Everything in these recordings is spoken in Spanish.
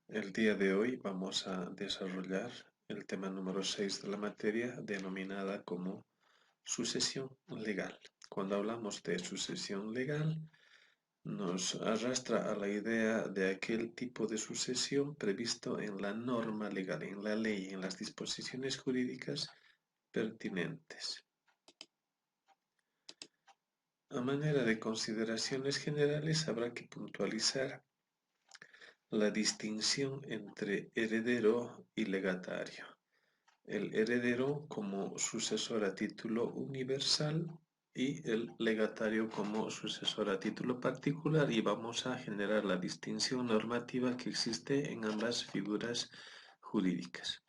El día de hoy vamos a desarrollar el tema número 6 de la materia denominada como sucesión legal. Cuando hablamos de sucesión legal, nos arrastra a la idea de aquel tipo de sucesión previsto en la norma legal, en la ley, en las disposiciones jurídicas pertinentes. A manera de consideraciones generales, habrá que puntualizar la distinción entre heredero y legatario. El heredero como sucesor a título universal y el legatario como sucesor a título particular, y vamos a generar la distinción normativa que existe en ambas figuras jurídicas.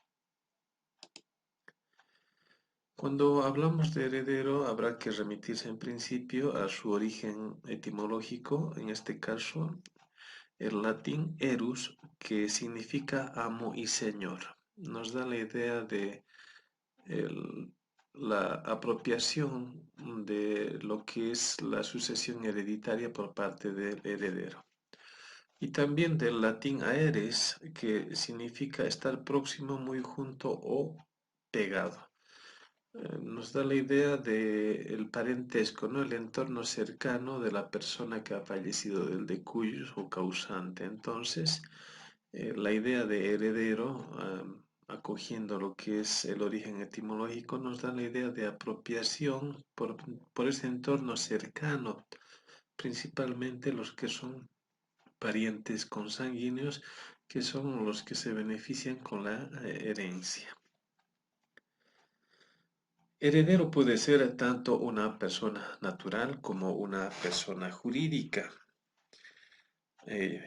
Cuando hablamos de heredero habrá que remitirse en principio a su origen etimológico, en este caso el latín erus, que significa amo y señor. Nos da la idea de la apropiación de lo que es la sucesión hereditaria por parte del heredero. Y también del latín aeres, que significa estar próximo, muy junto o pegado. Nos da la idea del parentesco, ¿no? El entorno cercano de la persona que ha fallecido, del de cuyos o causante. Entonces, la idea de heredero, acogiendo lo que es el origen etimológico, nos da la idea de apropiación por ese entorno cercano, principalmente los que son parientes consanguíneos, que son los que se benefician con la herencia. Heredero puede ser tanto una persona natural como una persona jurídica,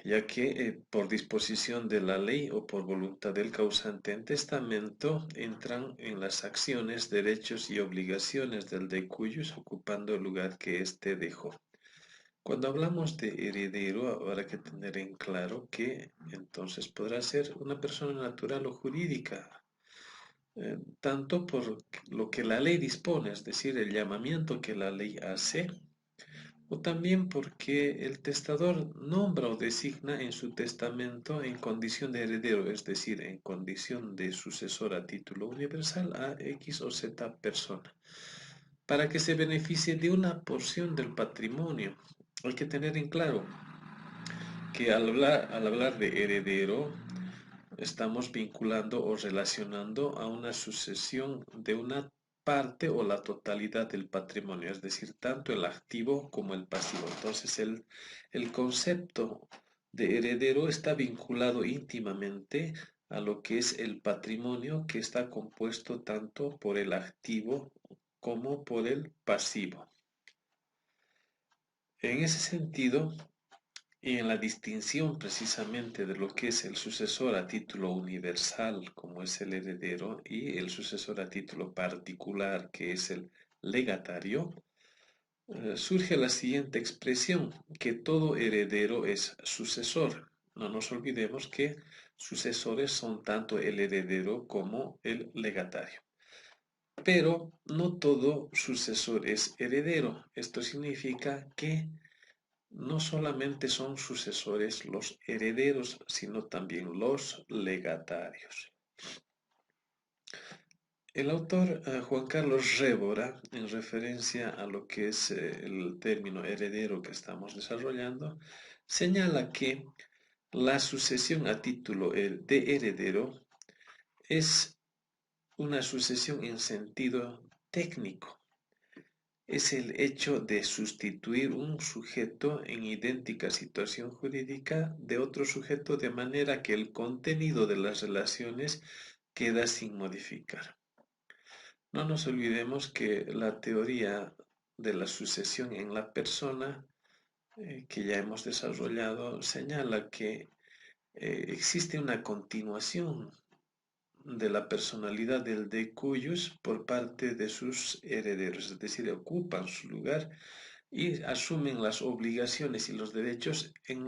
ya que por disposición de la ley o por voluntad del causante en testamento entran en las acciones, derechos y obligaciones del de cuyos ocupando el lugar que éste dejó. Cuando hablamos de heredero, habrá que tener en claro que entonces podrá ser una persona natural o jurídica, tanto por lo que la ley dispone, es decir, el llamamiento que la ley hace, o también porque el testador nombra o designa en su testamento en condición de heredero, es decir, en condición de sucesor a título universal a X o Z persona, para que se beneficie de una porción del patrimonio. Hay que tener en claro que al hablar de heredero, estamos vinculando o relacionando a una sucesión de una parte o la totalidad del patrimonio, es decir, tanto el activo como el pasivo. Entonces, el concepto de heredero está vinculado íntimamente a lo que es el patrimonio, que está compuesto tanto por el activo como por el pasivo. En ese sentido, y en la distinción precisamente de lo que es el sucesor a título universal, como es el heredero, y el sucesor a título particular, que es el legatario, surge la siguiente expresión, que todo heredero es sucesor. No nos olvidemos que sucesores son tanto el heredero como el legatario. Pero no todo sucesor es heredero. Esto significa que no solamente son sucesores los herederos, sino también los legatarios. El autor Juan Carlos Révora, en referencia a lo que es el término heredero que estamos desarrollando, señala que la sucesión a título de heredero es una sucesión en sentido técnico. Es el hecho de sustituir un sujeto en idéntica situación jurídica de otro sujeto de manera que el contenido de las relaciones queda sin modificar. No nos olvidemos que la teoría de la sucesión en la persona, que ya hemos desarrollado, señala que existe una continuación de la personalidad del de cuyos por parte de sus herederos, es decir, ocupan su lugar y asumen las obligaciones y los derechos en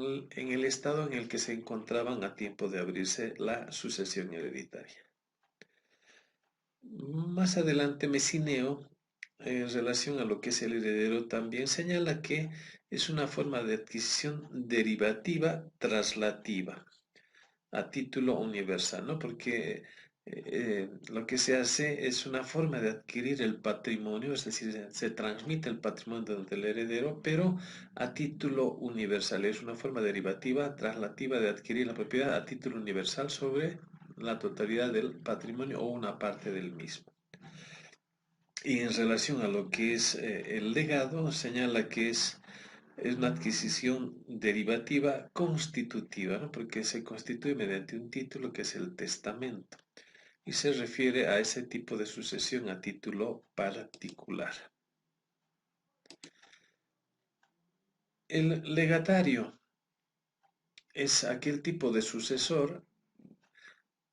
el estado en el que se encontraban a tiempo de abrirse la sucesión hereditaria. Más adelante, Messineo, en relación a lo que es el heredero, también señala que es una forma de adquisición derivativa traslativa. a título universal, ¿no? Porque lo que se hace es una forma de adquirir el patrimonio, es decir, se transmite el patrimonio del heredero, pero a título universal. Es una forma derivativa, traslativa de adquirir la propiedad a título universal sobre la totalidad del patrimonio o una parte del mismo. Y en relación a lo que es el legado, señala que es una adquisición derivativa constitutiva, ¿no? Porque se constituye mediante un título que es el testamento y se refiere a ese tipo de sucesión a título particular. El legatario es aquel tipo de sucesor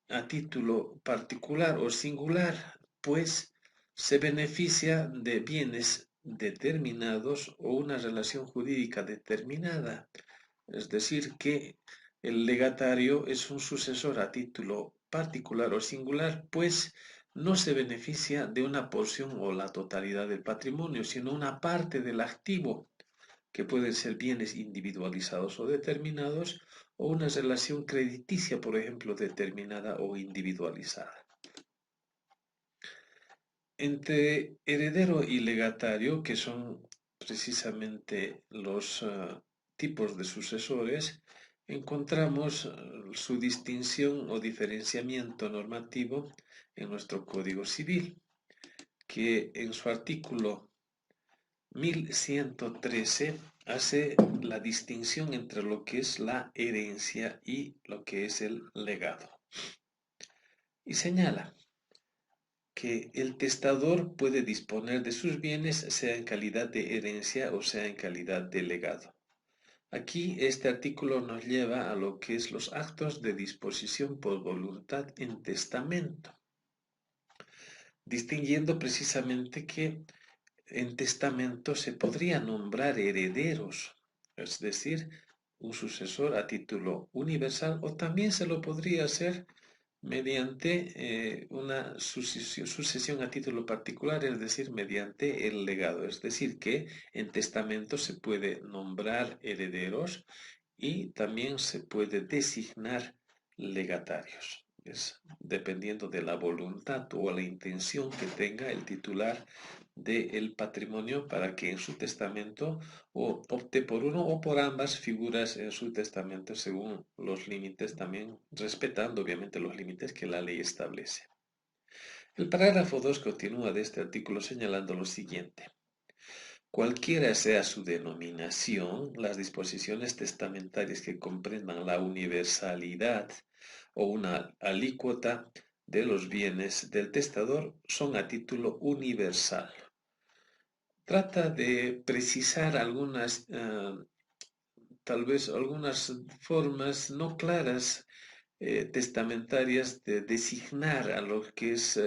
a título particular o singular, pues se beneficia de bienes determinados o una relación jurídica determinada. Es decir, que el legatario es un sucesor a título particular o singular, pues no se beneficia de una porción o la totalidad del patrimonio, sino una parte del activo, que pueden ser bienes individualizados o determinados, o una relación crediticia, por ejemplo, determinada o individualizada. Entre heredero y legatario, que son precisamente los tipos de sucesores, encontramos su distinción o diferenciamiento normativo en nuestro Código Civil, que en su artículo 1113 hace la distinción entre lo que es la herencia y lo que es el legado. Y señala que el testador puede disponer de sus bienes sea en calidad de herencia o sea en calidad de legado. Aquí este artículo nos lleva a lo que es los actos de disposición por voluntad en testamento, distinguiendo precisamente que en testamento se podría nombrar herederos, es decir, un sucesor a título universal, o también se lo podría hacer mediante una sucesión a título particular, es decir, mediante el legado. Es decir, que en testamento se puede nombrar herederos y también se puede designar legatarios. Es dependiendo de la voluntad o la intención que tenga el titular del patrimonio para que en su testamento opte por uno o por ambas figuras en su testamento según los límites, también respetando obviamente los límites que la ley establece. El parágrafo 2 continúa de este artículo señalando lo siguiente. Cualquiera sea su denominación, las disposiciones testamentarias que comprendan la universalidad o una alícuota de los bienes del testador son a título universal. Trata de precisar algunas, tal vez algunas formas no claras testamentarias de designar a lo que es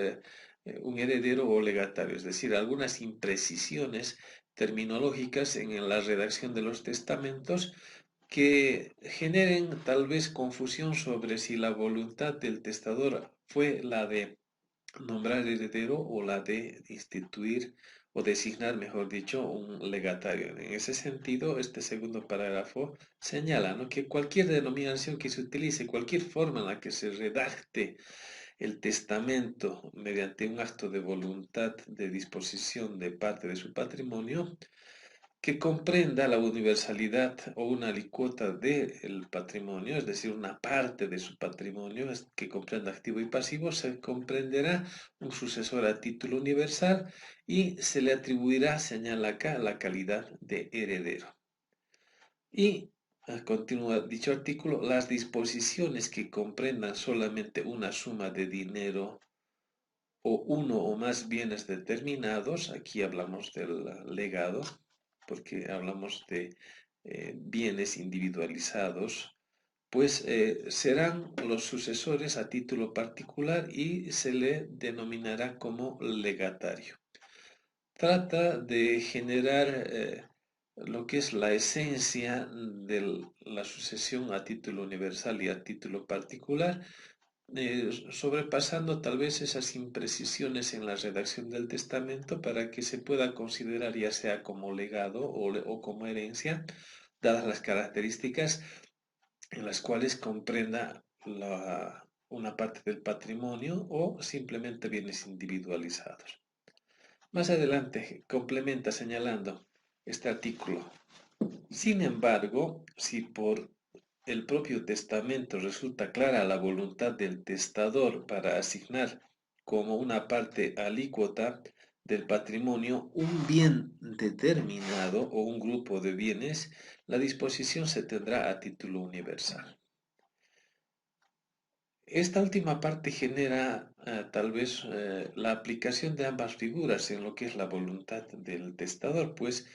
un heredero o legatario, es decir, algunas imprecisiones terminológicas en la redacción de los testamentos que generen tal vez confusión sobre si la voluntad del testador fue la de nombrar heredero o la de instituir o designar, mejor dicho, un legatario. En ese sentido, este segundo parágrafo señala, ¿no?, que cualquier denominación que se utilice, cualquier forma en la que se redacte el testamento mediante un acto de voluntad de disposición de parte de su patrimonio, que comprenda la universalidad o una alícuota del patrimonio, es decir, una parte de su patrimonio que comprenda activo y pasivo, se comprenderá un sucesor a título universal y se le atribuirá, señala acá, la calidad de heredero. Y continúa dicho artículo, las disposiciones que comprendan solamente una suma de dinero o uno o más bienes determinados, aquí hablamos del legado, porque hablamos de bienes individualizados, pues serán los sucesores a título particular y se le denominará como legatario. Trata de generar lo que es la esencia de la sucesión a título universal y a título particular, sobrepasando tal vez esas imprecisiones en la redacción del testamento para que se pueda considerar ya sea como legado o como herencia, dadas las características en las cuales comprenda una parte del patrimonio o simplemente bienes individualizados. Más adelante complementa señalando este artículo. Sin embargo, si por el propio testamento resulta clara la voluntad del testador para asignar como una parte alícuota del patrimonio un bien determinado o un grupo de bienes, la disposición se tendrá a título universal. Esta última parte genera tal vez la aplicación de ambas figuras en lo que es la voluntad del testador, pues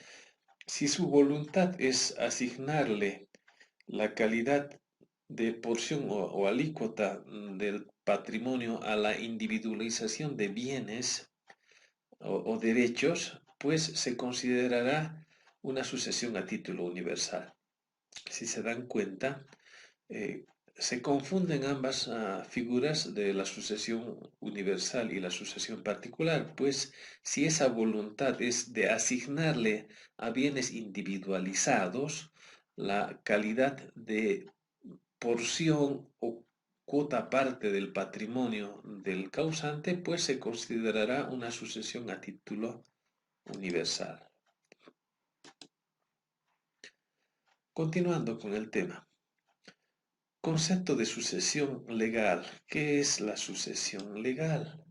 si su voluntad es asignarle la calidad de porción o alícuota del patrimonio a la individualización de bienes o derechos, pues se considerará una sucesión a título universal. Si se dan cuenta, eh, se confunden ambas figuras de la sucesión universal y la sucesión particular, pues si esa voluntad es de asignarle a bienes individualizados la calidad de porción o cuota parte del patrimonio del causante, pues se considerará una sucesión a título universal. Continuando con el tema. Concepto de sucesión legal. ¿Qué es la sucesión legal?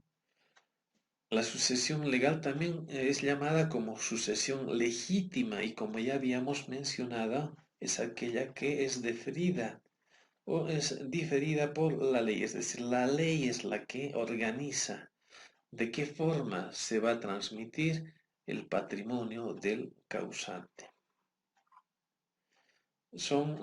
La sucesión legal también es llamada como sucesión legítima y como ya habíamos mencionado, es aquella que es deferida o es diferida por la ley, es decir, la ley es la que organiza de qué forma se va a transmitir el patrimonio del causante. Son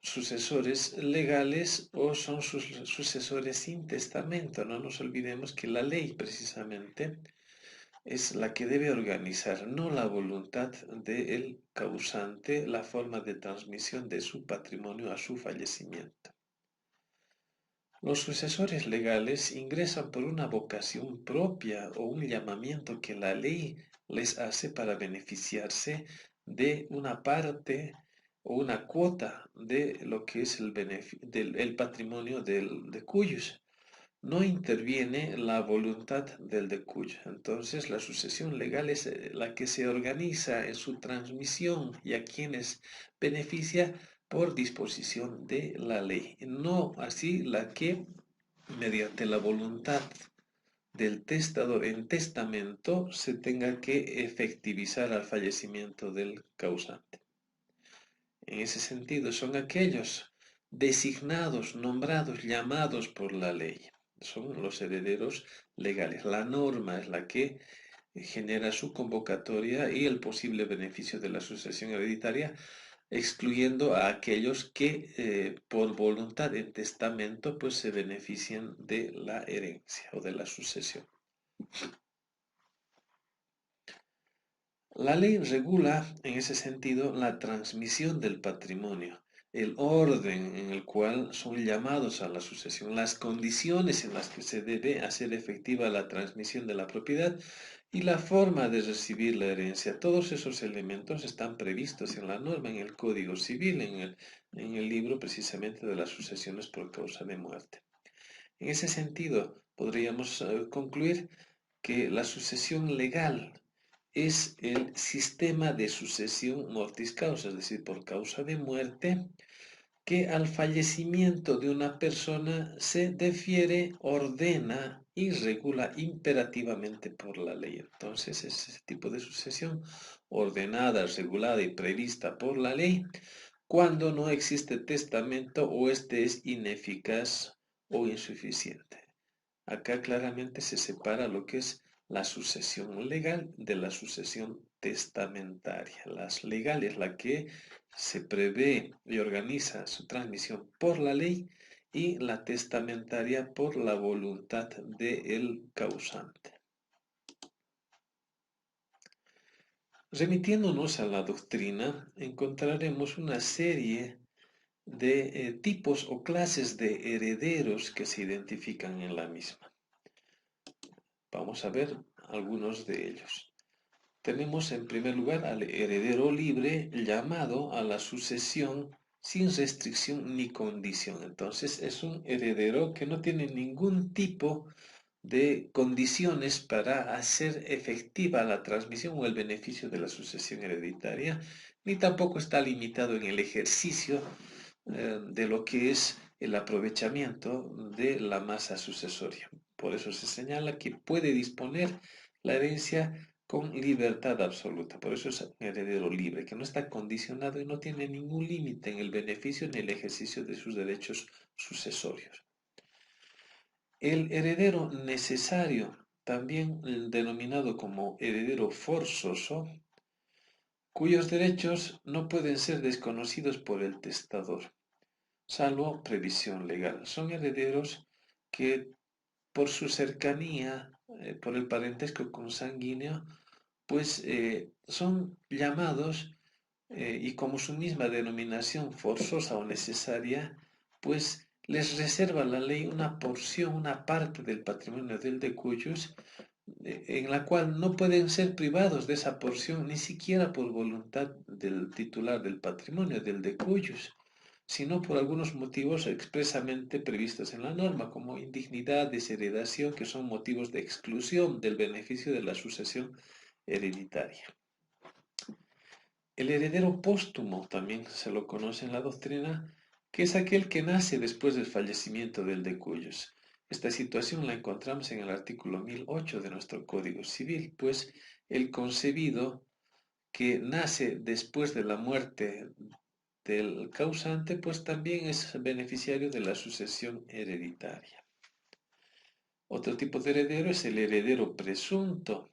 sucesores legales o son sucesores sin testamento. No nos olvidemos que la ley precisamente es la que debe organizar, no la voluntad del causante, la forma de transmisión de su patrimonio a su fallecimiento. Los sucesores legales ingresan por una vocación propia o un llamamiento que la ley les hace para beneficiarse de una parte o una cuota de lo que es el patrimonio de cuyos. No interviene la voluntad del de cuyo. Entonces la sucesión legal es la que se organiza en su transmisión y a quienes beneficia por disposición de la ley, no así la que mediante la voluntad del testador en testamento se tenga que efectivizar al fallecimiento del causante. En ese sentido son aquellos designados, nombrados, llamados por la ley. Son los herederos legales. La norma es la que genera su convocatoria y el posible beneficio de la sucesión hereditaria, excluyendo a aquellos que por voluntad en testamento pues se benefician de la herencia o de la sucesión. La ley regula en ese sentido la transmisión del patrimonio, el orden en el cual son llamados a la sucesión, las condiciones en las que se debe hacer efectiva la transmisión de la propiedad y la forma de recibir la herencia. Todos esos elementos están previstos en la norma, en el Código Civil, en el libro precisamente de las sucesiones por causa de muerte. En ese sentido, podríamos concluir que la sucesión legal es el sistema de sucesión mortis causa, es decir, por causa de muerte, que al fallecimiento de una persona se defiere, ordena y regula imperativamente por la ley. Entonces, es ese tipo de sucesión ordenada, regulada y prevista por la ley cuando no existe testamento o este es ineficaz o insuficiente. Acá claramente se separa lo que es la sucesión legal de la sucesión testamentaria. La legal es la que se prevé y organiza su transmisión por la ley y la testamentaria por la voluntad del causante. Remitiéndonos a la doctrina, encontraremos una serie de tipos o clases de herederos que se identifican en la misma. Vamos a ver algunos de ellos. Tenemos en primer lugar al heredero libre llamado a la sucesión sin restricción ni condición. Entonces es un heredero que no tiene ningún tipo de condiciones para hacer efectiva la transmisión o el beneficio de la sucesión hereditaria, ni tampoco está limitado en el ejercicio de lo que es el aprovechamiento de la masa sucesoria. Por eso se señala que puede disponer la herencia con libertad absoluta. Por eso es un heredero libre, que no está condicionado y no tiene ningún límite en el beneficio ni el ejercicio de sus derechos sucesorios. El heredero necesario, también denominado como heredero forzoso, cuyos derechos no pueden ser desconocidos por el testador, salvo previsión legal. Son herederos que por su cercanía, por el parentesco consanguíneo, pues son llamados y como su misma denominación forzosa o necesaria, pues les reserva la ley una porción, una parte del patrimonio del de cuyos, en la cual no pueden ser privados de esa porción ni siquiera por voluntad del titular del patrimonio, del de cuyos, sino por algunos motivos expresamente previstos en la norma, como indignidad, desheredación, que son motivos de exclusión del beneficio de la sucesión hereditaria. El heredero póstumo también se lo conoce en la doctrina, que es aquel que nace después del fallecimiento del de cuyos. Esta situación la encontramos en el artículo 1008 de nuestro Código Civil, pues el concebido que nace después de la muerte del causante, pues también es beneficiario de la sucesión hereditaria. Otro tipo de heredero es el heredero presunto,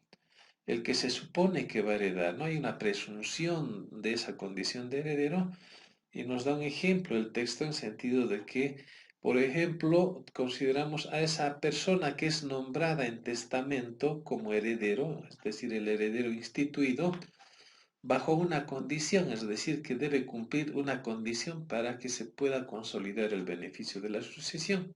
el que se supone que va a heredar. No hay una presunción de esa condición de heredero y nos da un ejemplo el texto en sentido de que, por ejemplo, consideramos a esa persona que es nombrada en testamento como heredero, es decir, el heredero instituido, bajo una condición, es decir, que debe cumplir una condición para que se pueda consolidar el beneficio de la sucesión.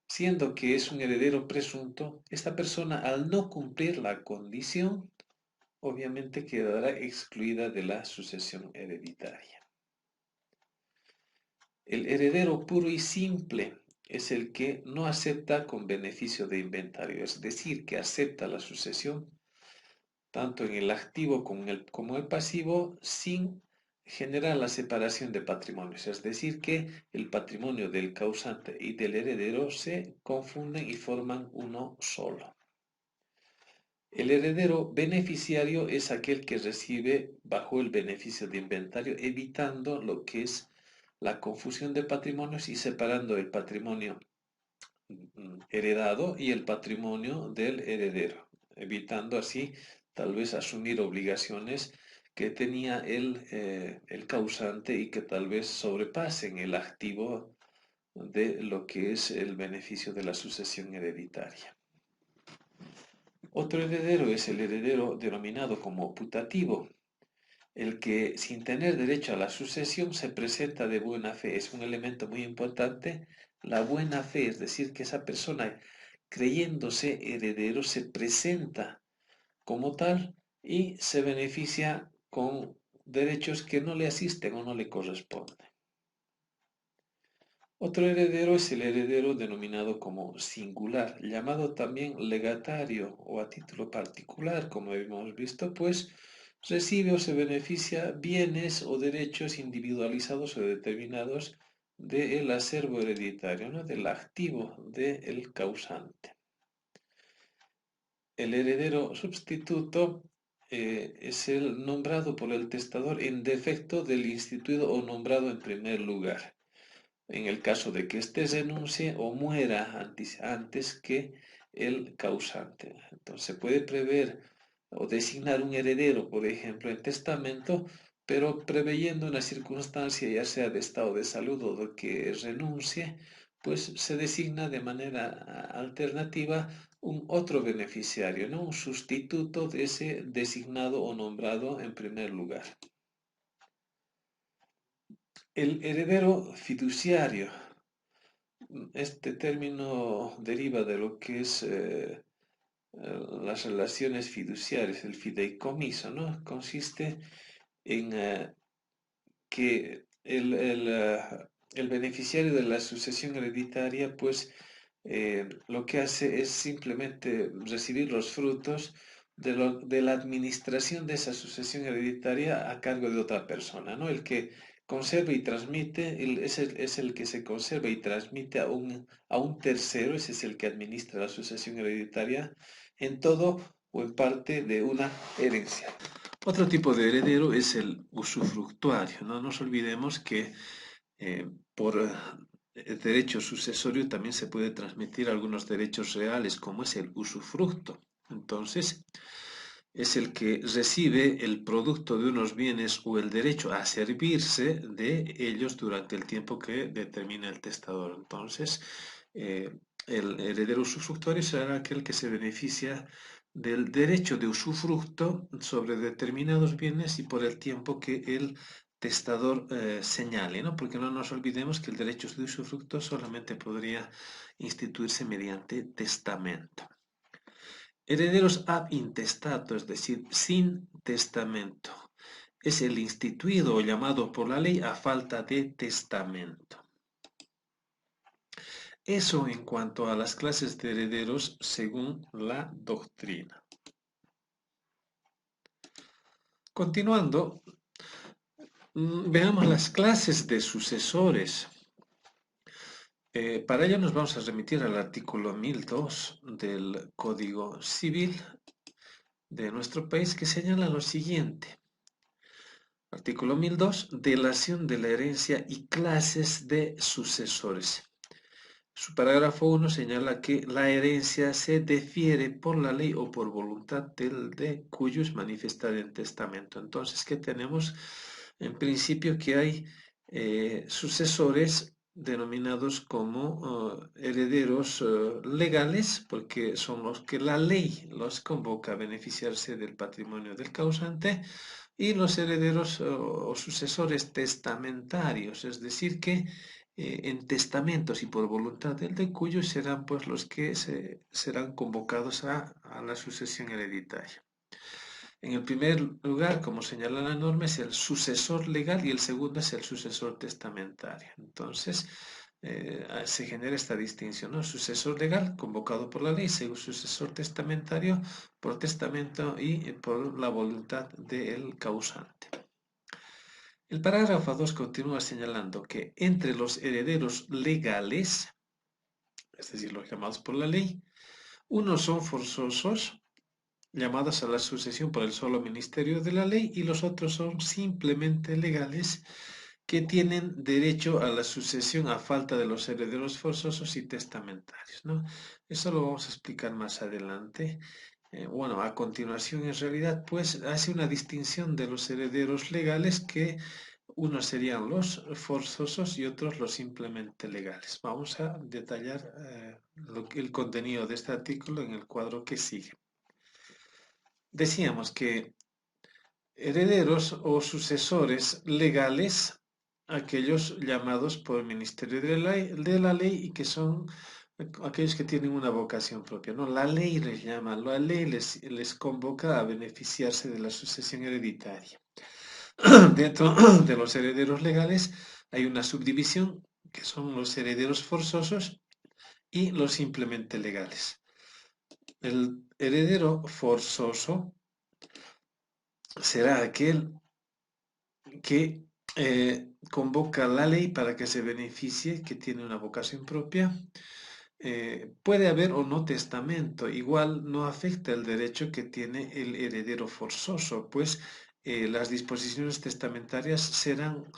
Siendo que es un heredero presunto, esta persona al no cumplir la condición, obviamente quedará excluida de la sucesión hereditaria. El heredero puro y simple es el que no acepta con beneficio de inventario, es decir, que acepta la sucesión tanto en el activo como el pasivo sin generar la separación de patrimonios, es decir, que el patrimonio del causante y del heredero se confunden y forman uno solo. El heredero beneficiario es aquel que recibe bajo el beneficio de inventario, evitando lo que es la confusión de patrimonios y separando el patrimonio heredado y el patrimonio del heredero, evitando así tal vez asumir obligaciones que tenía el causante y que tal vez sobrepasen el activo de lo que es el beneficio de la sucesión hereditaria. Otro heredero es el heredero denominado como putativo, el que sin tener derecho a la sucesión se presenta de buena fe. Es un elemento muy importante, la buena fe, es decir, que esa persona creyéndose heredero se presenta como tal y se beneficia con derechos que no le asisten o no le corresponden. Otro heredero es el heredero denominado como singular, llamado también legatario o a título particular, como hemos visto, pues recibe o se beneficia bienes o derechos individualizados o determinados del acervo hereditario, ¿no? Del activo del causante. El heredero sustituto es el nombrado por el testador en defecto del instituido o nombrado en primer lugar, en el caso de que éste renuncie o muera antes que el causante. Entonces se puede prever o designar un heredero, por ejemplo, en testamento, pero preveyendo una circunstancia, ya sea de estado de salud o de que renuncie, pues se designa de manera alternativa un otro beneficiario, ¿no? Un sustituto de ese designado o nombrado en primer lugar. El heredero fiduciario. Este término deriva de lo que es las relaciones fiduciarias, el fideicomiso, ¿no? Consiste en que el beneficiario de la sucesión hereditaria, pues lo que hace es simplemente recibir los frutos de la administración de esa sucesión hereditaria a cargo de otra persona, ¿no? El que conserva y transmite, es el que se conserva y transmite a un tercero, ese es el que administra la sucesión hereditaria en todo o en parte de una herencia. Otro tipo de heredero es el usufructuario. No nos olvidemos que por derecho sucesorio también se puede transmitir algunos derechos reales, como es el usufructo. Entonces, es el que recibe el producto de unos bienes o el derecho a servirse de ellos durante el tiempo que determina el testador. Entonces, el heredero usufructuario será aquel que se beneficia del derecho de usufructo sobre determinados bienes y por el tiempo que el testador señale, ¿no? Porque no nos olvidemos que el derecho de usufructo solamente podría instituirse mediante testamento. Herederos ab intestato, es decir, sin testamento. Es el instituido o llamado por la ley a falta de testamento. Eso en cuanto a las clases de herederos según la doctrina. Continuando, veamos las clases de sucesores. Para ello nos vamos a remitir al artículo 1002 del Código Civil de nuestro país que señala lo siguiente. Artículo 1002, delación de la herencia y clases de sucesores. Su parágrafo 1 señala que la herencia se defiere por la ley o por voluntad del de cuyos manifestada en testamento. Entonces, ¿qué tenemos? En principio que hay sucesores denominados como herederos legales, porque son los que la ley los convoca a beneficiarse del patrimonio del causante, y los herederos o sucesores testamentarios, es decir, que en testamentos y por voluntad del de cuyos serán pues los que serán convocados a la sucesión hereditaria. En el primer lugar, como señala la norma, es el sucesor legal y el segundo es el sucesor testamentario. Entonces, se genera esta distinción, ¿no? Sucesor legal, convocado por la ley, sucesor testamentario, por testamento y por la voluntad del causante. El parágrafo 2 continúa señalando que entre los herederos legales, es decir, los llamados por la ley, unos son forzosos, llamados a la sucesión por el solo ministerio de la ley, y los otros son simplemente legales, que tienen derecho a la sucesión a falta de los herederos forzosos y testamentarios, ¿no? Eso lo vamos a explicar más adelante. Bueno, a continuación, en realidad, pues hace una distinción de los herederos legales que unos serían los forzosos y otros los simplemente legales. Vamos a detallar el contenido de este artículo en el cuadro que sigue. Decíamos que herederos o sucesores legales, aquellos llamados por el Ministerio de la Ley y que son aquellos que tienen una vocación propia, ¿no? La ley les llama, la ley les convoca a beneficiarse de la sucesión hereditaria. Dentro de los herederos legales hay una subdivisión que son los herederos forzosos y los simplemente legales. El heredero forzoso será aquel que convoca la ley para que se beneficie, que tiene una vocación propia. Puede haber o no testamento, igual no afecta el derecho que tiene el heredero forzoso, pues las disposiciones testamentarias serán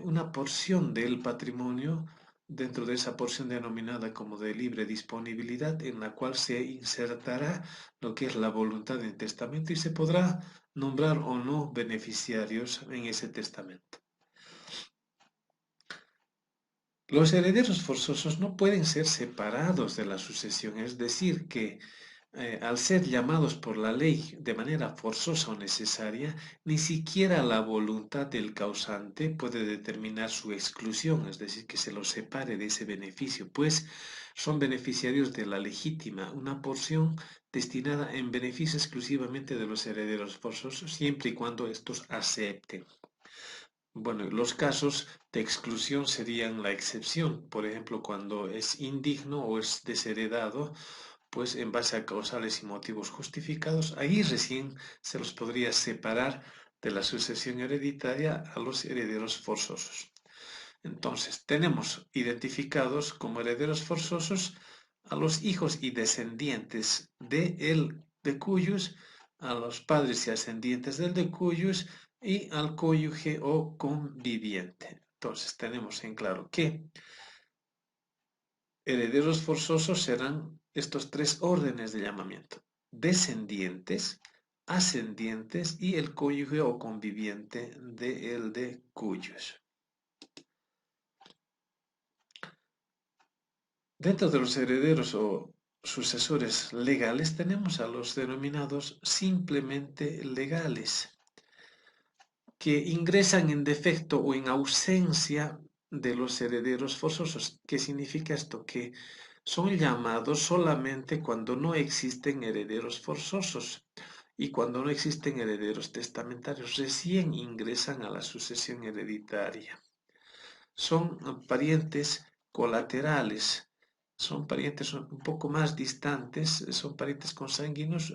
una porción del patrimonio dentro de esa porción denominada como de libre disponibilidad, en la cual se insertará lo que es la voluntad del testamento y se podrá nombrar o no beneficiarios en ese testamento. Los herederos forzosos no pueden ser separados de la sucesión, es decir, que al ser llamados por la ley de manera forzosa o necesaria, ni siquiera la voluntad del causante puede determinar su exclusión, es decir, que se los separe de ese beneficio, pues son beneficiarios de la legítima, una porción destinada en beneficio exclusivamente de los herederos forzosos, siempre y cuando estos acepten. Bueno, los casos de exclusión serían la excepción. Por ejemplo, cuando es indigno o es desheredado, pues en base a causales y motivos justificados, ahí recién se los podría separar de la sucesión hereditaria a los herederos forzosos. Entonces, tenemos identificados como herederos forzosos a los hijos y descendientes de cuyos, a los padres y ascendientes del de cuyos y al cónyuge o conviviente. Entonces, tenemos en claro que herederos forzosos serán estos tres órdenes de llamamiento: descendientes, ascendientes y el cónyuge o conviviente de el de cuyos. Dentro de los herederos o sucesores legales tenemos a los denominados simplemente legales, que ingresan en defecto o en ausencia de los herederos forzosos. ¿Qué significa esto? Que son llamados solamente cuando no existen herederos forzosos y cuando no existen herederos testamentarios. Recién ingresan a la sucesión hereditaria. Son parientes colaterales, son parientes un poco más distantes, son parientes consanguíneos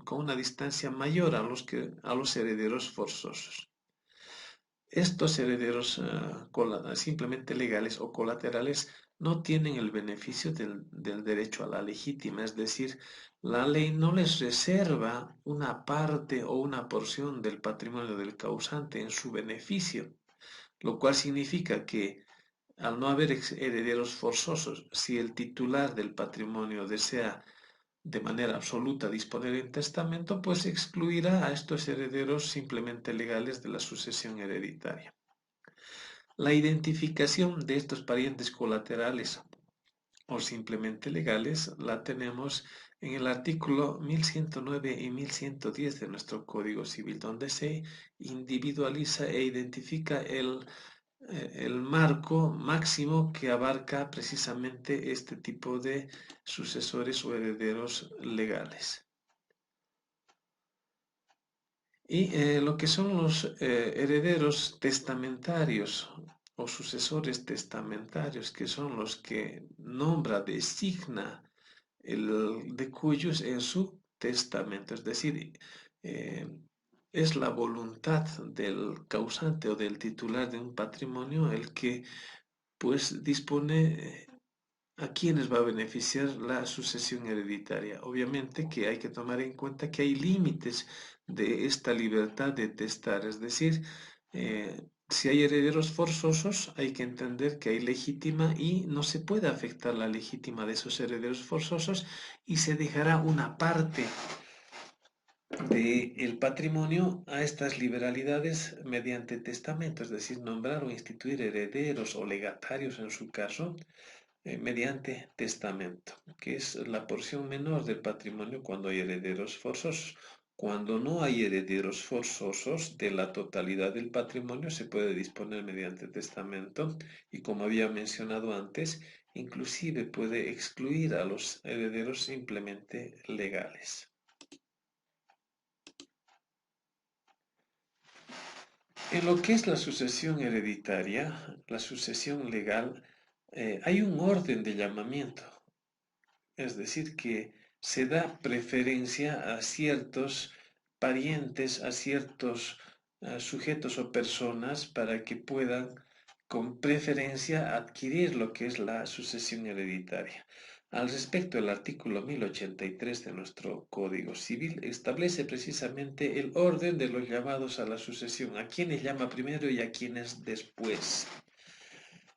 con una distancia mayor a los herederos forzosos. Estos herederos simplemente legales o colaterales no tienen el beneficio del derecho a la legítima, es decir, la ley no les reserva una parte o una porción del patrimonio del causante en su beneficio, lo cual significa que al no haber herederos forzosos, si el titular del patrimonio desea de manera absoluta disponer en testamento, pues excluirá a estos herederos simplemente legales de la sucesión hereditaria. La identificación de estos parientes colaterales o simplemente legales la tenemos en el artículo 1109 y 1110 de nuestro Código Civil, donde se individualiza e identifica el marco máximo que abarca precisamente este tipo de sucesores o herederos legales. Y lo que son los herederos testamentarios o sucesores testamentarios, que son los que nombra, designa el de cuyos en su testamento, es decir, eh, es la voluntad del causante o del titular de un patrimonio el que pues dispone a quiénes va a beneficiar la sucesión hereditaria. Obviamente que hay que tomar en cuenta que hay límites de esta libertad de testar, es decir, si hay herederos forzosos, hay que entender que hay legítima y no se puede afectar la legítima de esos herederos forzosos y se dejará una parte del patrimonio a estas liberalidades mediante testamento, es decir, nombrar o instituir herederos o legatarios en su caso mediante testamento, que es la porción menor del patrimonio cuando hay herederos forzosos. Cuando no hay herederos forzosos de la totalidad del patrimonio se puede disponer mediante testamento y, como había mencionado antes, inclusive puede excluir a los herederos simplemente legales. En lo que es la sucesión hereditaria, la sucesión legal, hay un orden de llamamiento. Es decir, que se da preferencia a ciertos parientes, a ciertos sujetos o personas para que puedan con preferencia adquirir lo que es la sucesión hereditaria. Al respecto, el artículo 1083 de nuestro Código Civil establece precisamente el orden de los llamados a la sucesión, a quienes llama primero y a quienes después.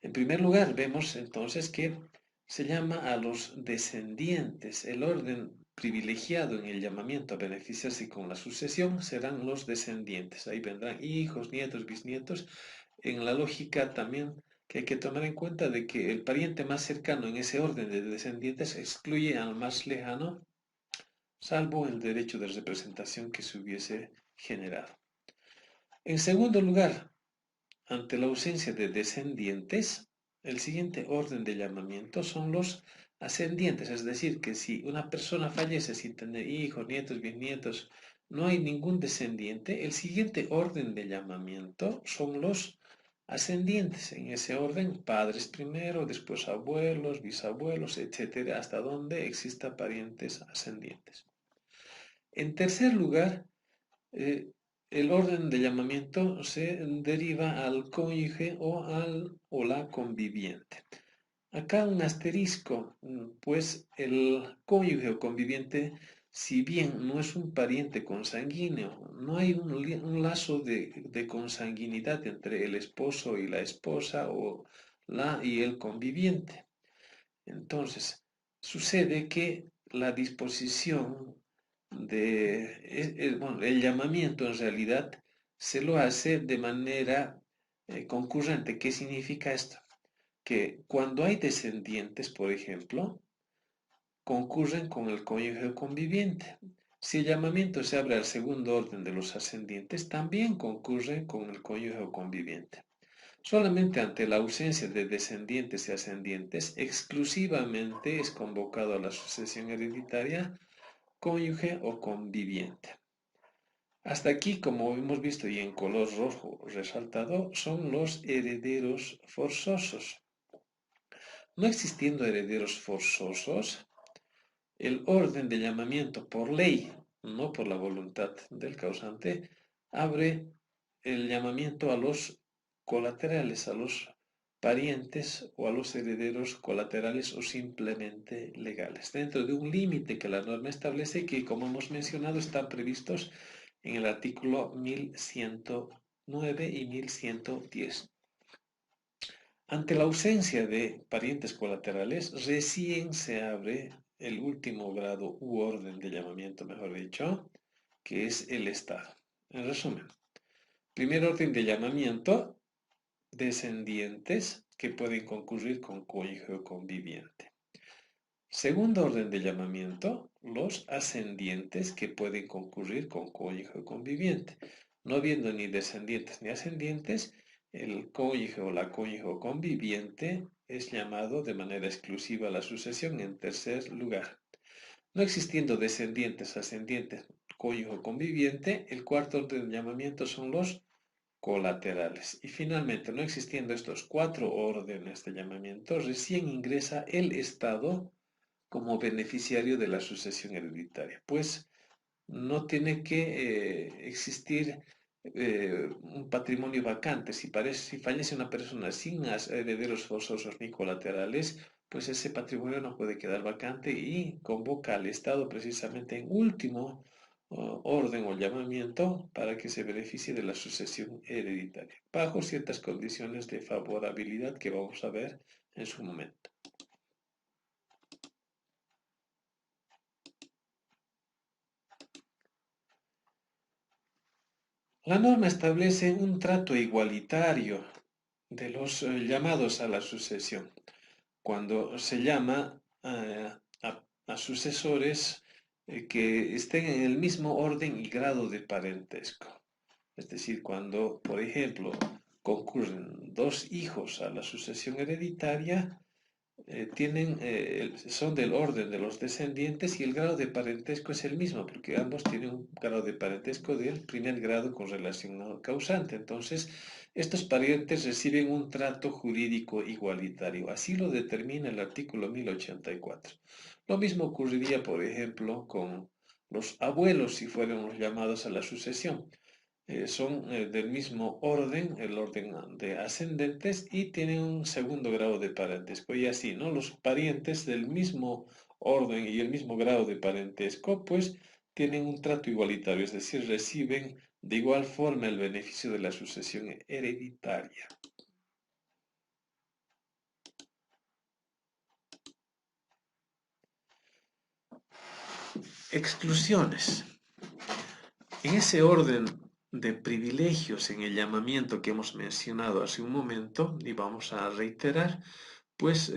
En primer lugar, vemos entonces que se llama a los descendientes. El orden privilegiado en el llamamiento a beneficiarse con la sucesión serán los descendientes. Ahí vendrán hijos, nietos, bisnietos. En la lógica también que hay que tomar en cuenta de que el pariente más cercano en ese orden de descendientes excluye al más lejano, salvo el derecho de representación que se hubiese generado. En segundo lugar, ante la ausencia de descendientes, el siguiente orden de llamamiento son los ascendientes, es decir, que si una persona fallece sin tener hijos, nietos, bisnietos, no hay ningún descendiente, el siguiente orden de llamamiento son los ascendientes. En ese orden, padres primero, después abuelos, bisabuelos, etcétera, hasta donde exista parientes ascendientes. En tercer lugar, el orden de llamamiento se deriva al cónyuge o la conviviente. Acá un asterisco, pues el cónyuge o conviviente, si bien no es un pariente consanguíneo, no hay un lazo de consanguinidad entre el esposo y la esposa o la y el conviviente. Entonces, sucede que la disposición bueno, el llamamiento en realidad se lo hace de manera concurrente. ¿Qué significa esto? Que cuando hay descendientes, por ejemplo, concurren con el cónyuge o conviviente. Si el llamamiento se abre al segundo orden de los ascendientes, también concurre con el cónyuge o conviviente. Solamente ante la ausencia de descendientes y ascendientes, exclusivamente es convocado a la sucesión hereditaria cónyuge o conviviente. Hasta aquí, como hemos visto y en color rojo resaltado, son los herederos forzosos. No existiendo herederos forzosos, el orden de llamamiento por ley, no por la voluntad del causante, abre el llamamiento a los colaterales, a los parientes o a los herederos colaterales o simplemente legales, dentro de un límite que la norma establece que, como hemos mencionado, están previstos en el artículo 1109 y 1110. Ante la ausencia de parientes colaterales, recién se abre el último grado u orden de llamamiento, mejor dicho, que es el Estado. En resumen, primer orden de llamamiento, descendientes que pueden concurrir con cónyuge o conviviente. Segundo orden de llamamiento, los ascendientes que pueden concurrir con cónyuge o conviviente. No habiendo ni descendientes ni ascendientes, el cónyuge o la cónyuge o conviviente es llamado de manera exclusiva a la sucesión en tercer lugar. No existiendo descendientes, ascendientes, cónyuge o conviviente, el cuarto orden de llamamiento son los colaterales. Y finalmente, no existiendo estos cuatro órdenes de llamamiento, recién ingresa el Estado como beneficiario de la sucesión hereditaria, pues no tiene que existir un patrimonio vacante. Si fallece una persona sin herederos forzosos ni colaterales, pues ese patrimonio no puede quedar vacante y convoca al Estado precisamente en último orden o llamamiento para que se beneficie de la sucesión hereditaria, bajo ciertas condiciones de favorabilidad que vamos a ver en su momento. La norma establece un trato igualitario de los llamados a la sucesión. Cuando se llama a sucesores que estén en el mismo orden y grado de parentesco. Es decir, cuando, por ejemplo, concurren dos hijos a la sucesión hereditaria, son del orden de los descendientes y el grado de parentesco es el mismo, porque ambos tienen un grado de parentesco del primer grado con relación al causante. Entonces, estos parientes reciben un trato jurídico igualitario. Así lo determina el artículo 1084. Lo mismo ocurriría, por ejemplo, con los abuelos si fueran los llamados a la sucesión. Son del mismo orden, el orden de ascendentes, y tienen un segundo grado de parentesco. Y así, ¿no? Los parientes del mismo orden y el mismo grado de parentesco, pues tienen un trato igualitario, es decir, reciben de igual forma el beneficio de la sucesión hereditaria. Exclusiones. En ese orden de privilegios en el llamamiento que hemos mencionado hace un momento, y vamos a reiterar, pues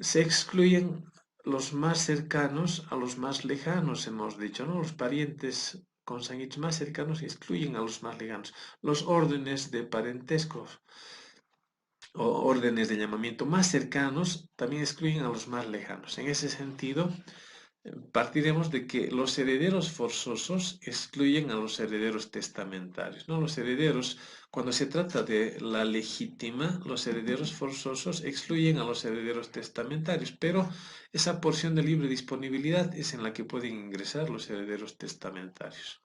se excluyen los más cercanos a los más lejanos, hemos dicho, ¿no? Los parientes consanguíneos más cercanos excluyen a los más lejanos. Los órdenes de parentesco o órdenes de llamamiento más cercanos también excluyen a los más lejanos. En ese sentido, Partiremos de que los herederos forzosos excluyen a los herederos testamentarios, ¿no? Los herederos, cuando se trata de la legítima, los herederos forzosos excluyen a los herederos testamentarios, pero esa porción de libre disponibilidad es en la que pueden ingresar los herederos testamentarios.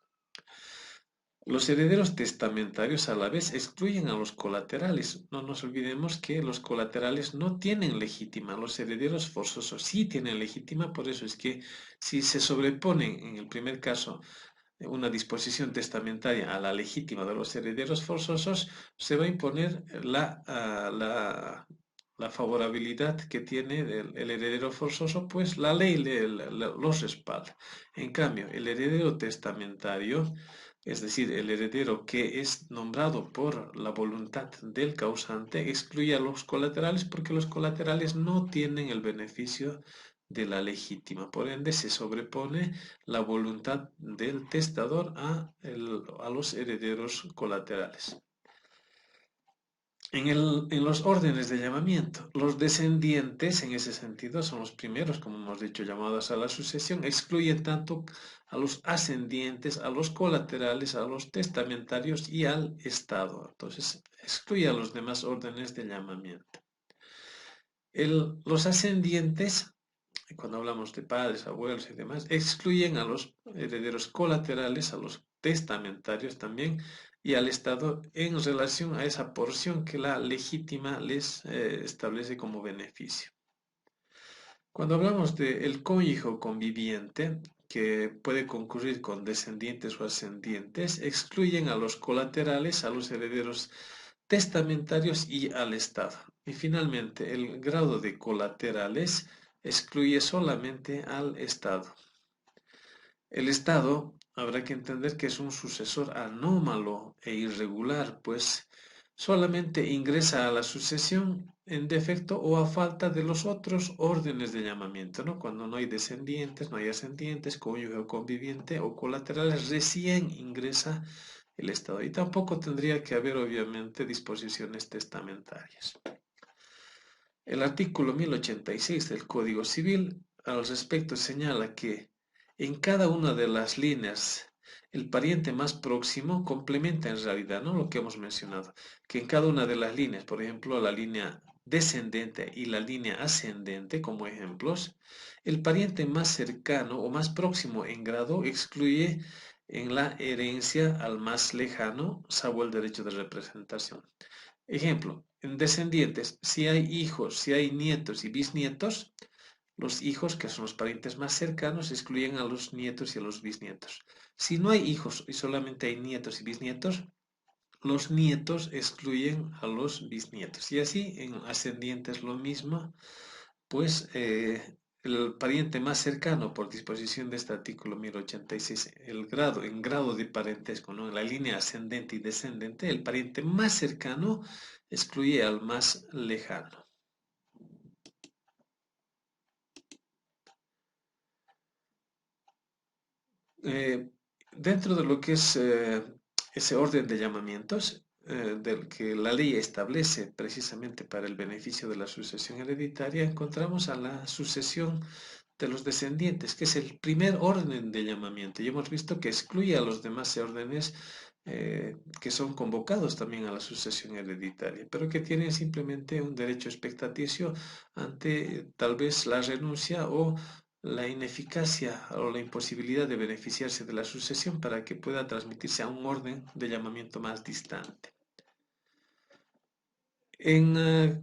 Los herederos testamentarios a la vez excluyen a los colaterales. No nos olvidemos que los colaterales no tienen legítima, los herederos forzosos sí tienen legítima, por eso es que si se sobreponen en el primer caso una disposición testamentaria a la legítima de los herederos forzosos, se va a imponer la favorabilidad que tiene el heredero forzoso, pues la ley los respalda. En cambio, el heredero testamentario, es decir, el heredero que es nombrado por la voluntad del causante, excluye a los colaterales porque los colaterales no tienen el beneficio de la legítima. Por ende, se sobrepone la voluntad del testador a los herederos colaterales. En los órdenes de llamamiento, los descendientes en ese sentido son los primeros, como hemos dicho, llamados a la sucesión, excluyen tanto a los ascendientes, a los colaterales, a los testamentarios y al Estado. Entonces, excluye a los demás órdenes de llamamiento. Los ascendientes, cuando hablamos de padres, abuelos y demás, excluyen a los herederos colaterales, a los testamentarios también, y al Estado en relación a esa porción que la legítima les establece como beneficio. Cuando hablamos del cónyuge o conviviente, que puede concurrir con descendientes o ascendientes, excluyen a los colaterales, a los herederos testamentarios y al Estado. Y finalmente, el grado de colaterales excluye solamente al Estado. El Estado habrá que entender que es un sucesor anómalo e irregular, pues solamente ingresa a la sucesión en defecto o a falta de los otros órdenes de llamamiento, ¿no? Cuando no hay descendientes, no hay ascendientes, cónyuge o conviviente o colaterales, recién ingresa el Estado. Y tampoco tendría que haber, obviamente, disposiciones testamentarias. El artículo 1086 del Código Civil al respecto señala que en cada una de las líneas el pariente más próximo complementa en realidad, ¿no? Lo que hemos mencionado, que en cada una de las líneas, por ejemplo, la línea descendente y la línea ascendente como ejemplos, el pariente más cercano o más próximo en grado excluye en la herencia al más lejano, salvo el derecho de representación. Ejemplo, en descendientes, si hay hijos, si hay nietos y bisnietos, los hijos, que son los parientes más cercanos, excluyen a los nietos y a los bisnietos. Si no hay hijos y solamente hay nietos y bisnietos, los nietos excluyen a los bisnietos. Y así en ascendientes lo mismo, pues el pariente más cercano por disposición de este artículo 1086, en grado de parentesco, ¿no? En la línea ascendente y descendente, el pariente más cercano excluye al más lejano. Dentro de lo que es ese orden de llamamientos, del que la ley establece precisamente para el beneficio de la sucesión hereditaria, encontramos a la sucesión de los descendientes, que es el primer orden de llamamiento. Y hemos visto que excluye a los demás órdenes que son convocados también a la sucesión hereditaria, pero que tienen simplemente un derecho expectaticio ante tal vez la renuncia o la ineficacia o la imposibilidad de beneficiarse de la sucesión para que pueda transmitirse a un orden de llamamiento más distante.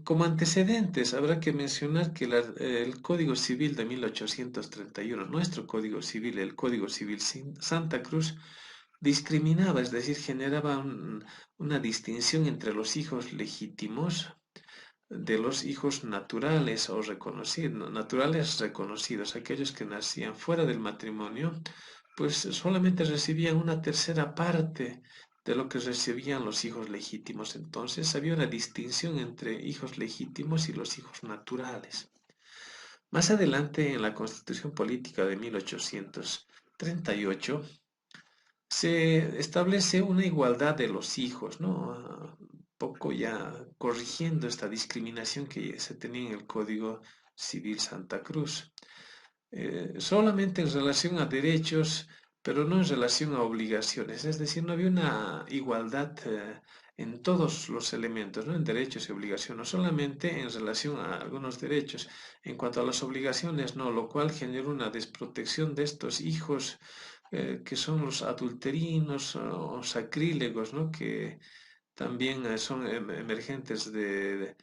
Como antecedentes, habrá que mencionar que el Código Civil de 1831, nuestro Código Civil, el Código Civil Santa Cruz, discriminaba, es decir, generaba una distinción entre los hijos legítimos de los hijos naturales o reconocidos, naturales reconocidos, aquellos que nacían fuera del matrimonio, pues solamente recibían una tercera parte de lo que recibían los hijos legítimos. Entonces había una distinción entre hijos legítimos y los hijos naturales. Más adelante, en la Constitución Política de 1838, se establece una igualdad de los hijos, ¿no? Poco ya corrigiendo esta discriminación que se tenía en el Código Civil Santa Cruz. solamente en relación a derechos, pero no en relación a obligaciones. Es decir, no había una igualdad en todos los elementos, ¿no? En derechos y obligaciones, no solamente en relación a algunos derechos. En cuanto a las obligaciones, no, lo cual genera una desprotección de estos hijos que son los adulterinos o sacrílegos, ¿no? Que también son emergentes de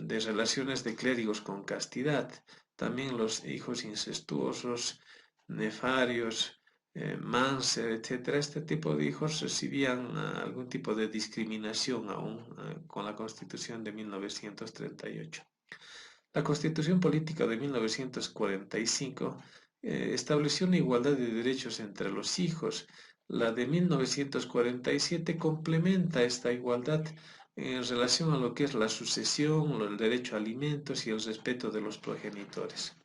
relaciones de clérigos con castidad. También los hijos incestuosos, nefarios, Manser, etcétera. Este tipo de hijos recibían algún tipo de discriminación aún con la Constitución de 1938. La Constitución Política de 1945 estableció una igualdad de derechos entre los hijos. La de 1947 complementa esta igualdad en relación a lo que es la sucesión, el derecho a alimentos y el respeto de los progenitores.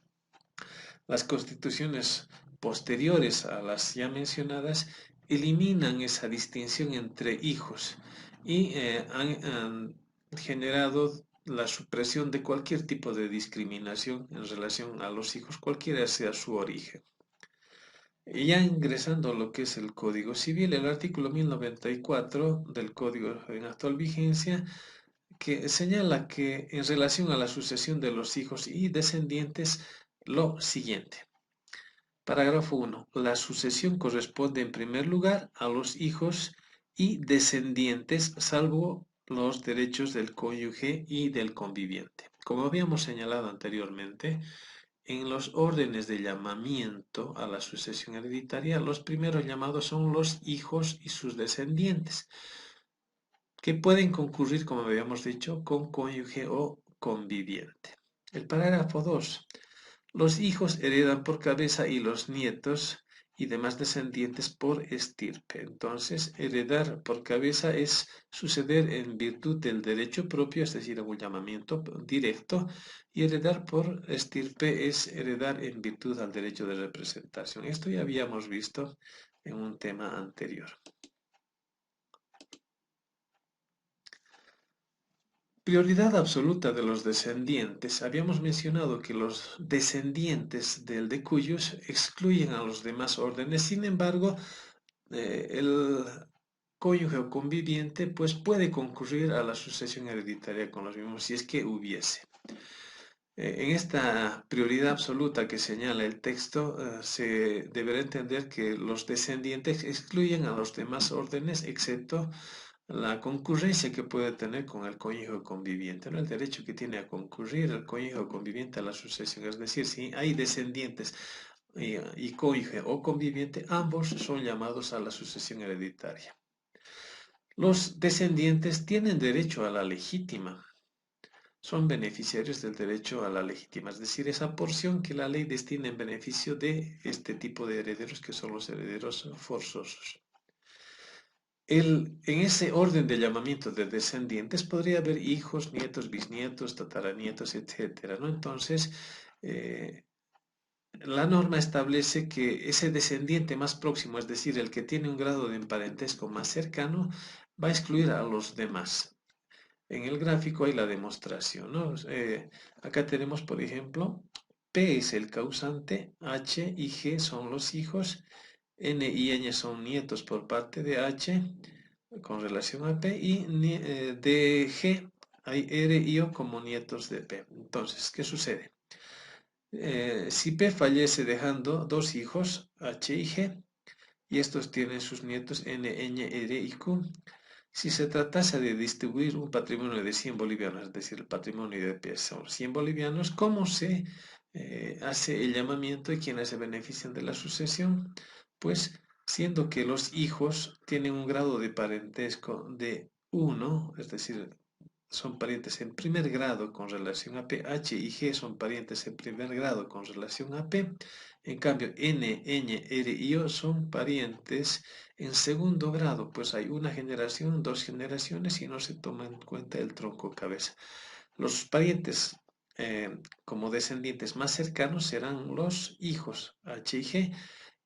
Las constituciones posteriores a las ya mencionadas eliminan esa distinción entre hijos y han generado la supresión de cualquier tipo de discriminación en relación a los hijos, cualquiera sea su origen. Y ya ingresando a lo que es el Código Civil, el artículo 1094 del Código en actual vigencia, que señala que en relación a la sucesión de los hijos y descendientes, lo siguiente. Parágrafo 1. La sucesión corresponde en primer lugar a los hijos y descendientes, salvo los derechos del cónyuge y del conviviente. Como habíamos señalado anteriormente, en los órdenes de llamamiento a la sucesión hereditaria, los primeros llamados son los hijos y sus descendientes, que pueden concurrir, como habíamos dicho, con cónyuge o conviviente. El parágrafo 2. Los hijos heredan por cabeza y los nietos y demás descendientes por estirpe. Entonces, heredar por cabeza es suceder en virtud del derecho propio, es decir, un llamamiento directo, y heredar por estirpe es heredar en virtud al derecho de representación. Esto ya habíamos visto en un tema anterior. Prioridad absoluta de los descendientes. Habíamos mencionado que los descendientes del de cuyos excluyen a los demás órdenes. Sin embargo, el cónyuge o conviviente pues puede concurrir a la sucesión hereditaria con los mismos si es que hubiese. En esta prioridad absoluta que señala el texto, se deberá entender que los descendientes excluyen a los demás órdenes excepto la concurrencia que puede tener con el cónyuge conviviente, ¿no? El derecho que tiene a concurrir el cónyuge conviviente a la sucesión. Es decir, si hay descendientes y cónyuge o conviviente, ambos son llamados a la sucesión hereditaria. Los descendientes tienen derecho a la legítima. Son beneficiarios del derecho a la legítima, es decir, esa porción que la ley destina en beneficio de este tipo de herederos que son los herederos forzosos. En ese orden de llamamiento de descendientes podría haber hijos, nietos, bisnietos, tataranietos, etcétera, ¿no? Entonces, la norma establece que ese descendiente más próximo, es decir, el que tiene un grado de parentesco más cercano, va a excluir a los demás. En el gráfico hay la demostración, ¿no? Acá tenemos, por ejemplo, P es el causante, H y G son los hijos, N y Ñ son nietos por parte de H con relación a P y de G hay R y O como nietos de P. Entonces, ¿qué sucede? Si P fallece dejando dos hijos, H y G, y estos tienen sus nietos N, Ñ, R y Q, si se tratase de distribuir un patrimonio de 100 bolivianos, es decir, el patrimonio de P son 100 bolivianos, ¿cómo se hace el llamamiento y quiénes se benefician de la sucesión? Pues siendo que los hijos tienen un grado de parentesco de 1, es decir, son parientes en primer grado con relación a P, H y G son parientes en primer grado con relación a P, en cambio N, Ñ, R y O son parientes en segundo grado, pues hay una generación, dos generaciones y no se toma en cuenta el tronco cabeza. Los parientes como descendientes más cercanos serán los hijos H y G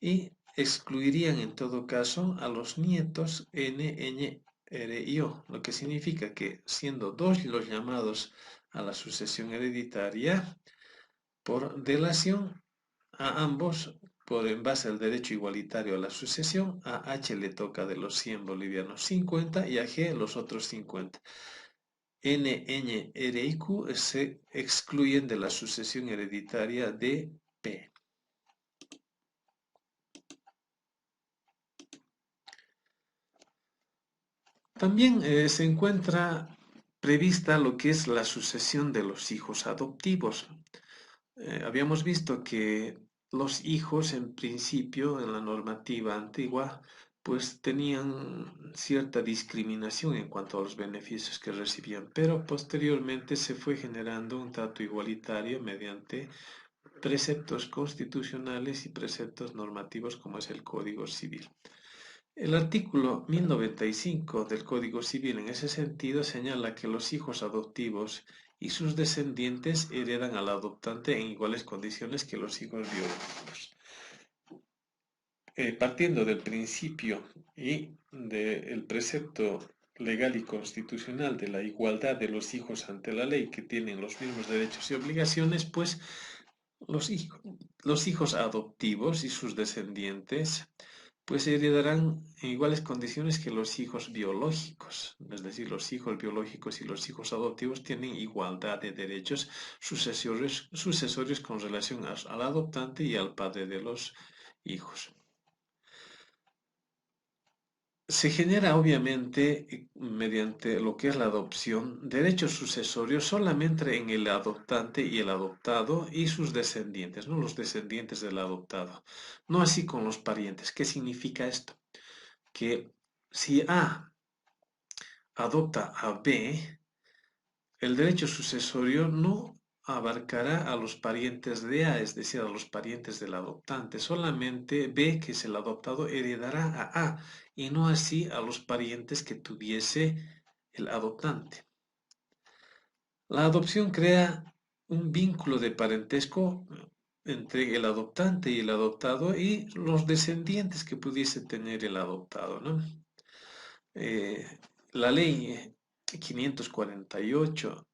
y excluirían en todo caso a los nietos N, Ñ, R y O, lo que significa que siendo dos los llamados a la sucesión hereditaria, por delación a ambos, en base al derecho igualitario a la sucesión, a H le toca de los 100 bolivianos 50 y a G los otros 50. N, Ñ, R y Q se excluyen de la sucesión hereditaria de P. También se encuentra prevista lo que es la sucesión de los hijos adoptivos. Habíamos visto que los hijos en principio en la normativa antigua pues tenían cierta discriminación en cuanto a los beneficios que recibían, pero posteriormente se fue generando un trato igualitario mediante preceptos constitucionales y preceptos normativos como es el Código Civil. El artículo 1095 del Código Civil en ese sentido señala que los hijos adoptivos y sus descendientes heredan al adoptante en iguales condiciones que los hijos biológicos. Partiendo del principio y del precepto legal y constitucional de la igualdad de los hijos ante la ley, que tienen los mismos derechos y obligaciones, pues los hijos adoptivos y sus descendientes pues heredarán en iguales condiciones que los hijos biológicos. Es decir, los hijos biológicos y los hijos adoptivos tienen igualdad de derechos sucesorios con relación al adoptante y al padre de los hijos. Se genera obviamente mediante lo que es la adopción derechos sucesorios solamente en el adoptante y el adoptado y sus descendientes, no los descendientes del adoptado. No así con los parientes. ¿Qué significa esto? Que si A adopta a B, el derecho sucesorio no abarcará a los parientes de A, es decir, a los parientes del adoptante. Solamente B, que es el adoptado, heredará a A y no así a los parientes que tuviese el adoptante. La adopción crea un vínculo de parentesco entre el adoptante y el adoptado y los descendientes que pudiese tener el adoptado, ¿no? La ley 548,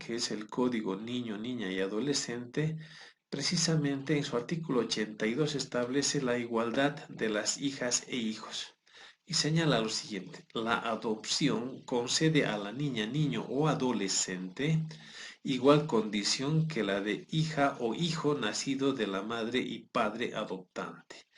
que es el Código Niño, Niña y Adolescente, precisamente en su artículo 82 establece la igualdad de las hijas e hijos y señala lo siguiente: la adopción concede a la niña, niño o adolescente igual condición que la de hija o hijo nacido de la madre y padre adoptante,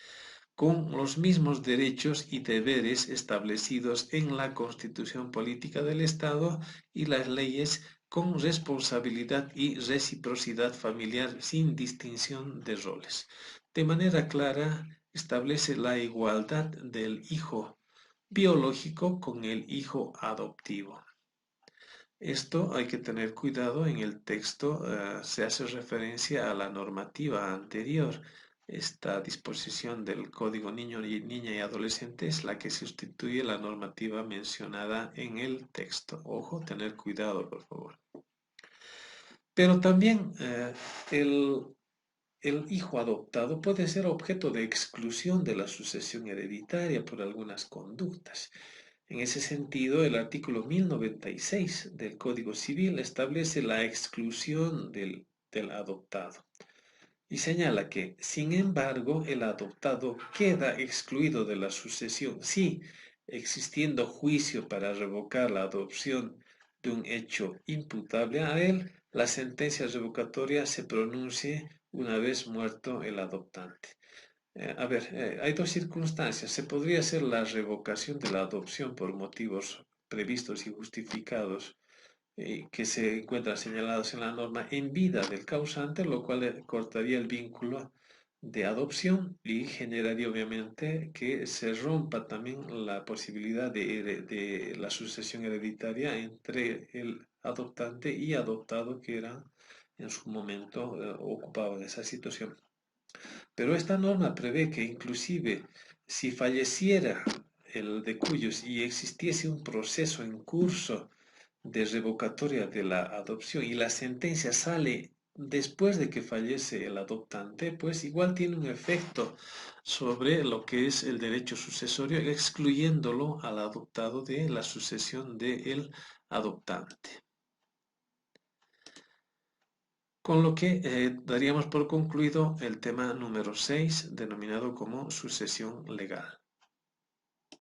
con los mismos derechos y deberes establecidos en la Constitución Política del Estado y las leyes, con responsabilidad y reciprocidad familiar sin distinción de roles. De manera clara, establece la igualdad del hijo biológico con el hijo adoptivo. Esto hay que tener cuidado en el texto, se hace referencia a la normativa anterior. Esta disposición del Código Niño y Niña y Adolescente es la que sustituye la normativa mencionada en el texto. Ojo, tener cuidado, por favor. Pero también el hijo adoptado puede ser objeto de exclusión de la sucesión hereditaria por algunas conductas. En ese sentido, el artículo 1096 del Código Civil establece la exclusión del adoptado y señala que, sin embargo, el adoptado queda excluido de la sucesión si, existiendo juicio para revocar la adopción de un hecho imputable a él, la sentencia revocatoria se pronuncie una vez muerto el adoptante. Hay dos circunstancias. Se podría hacer la revocación de la adopción por motivos previstos y justificados que se encuentran señalados en la norma en vida del causante, lo cual cortaría el vínculo de adopción y generaría obviamente que se rompa también la posibilidad de la sucesión hereditaria entre el adoptante y adoptado que eran en su momento ocupaban esa situación. Pero esta norma prevé que inclusive si falleciera el de cuyos y existiese un proceso en curso de revocatoria de la adopción y la sentencia sale después de que fallece el adoptante, pues igual tiene un efecto sobre lo que es el derecho sucesorio, excluyéndolo al adoptado de la sucesión del adoptante. Con lo que daríamos por concluido el tema número 6, denominado como sucesión legal.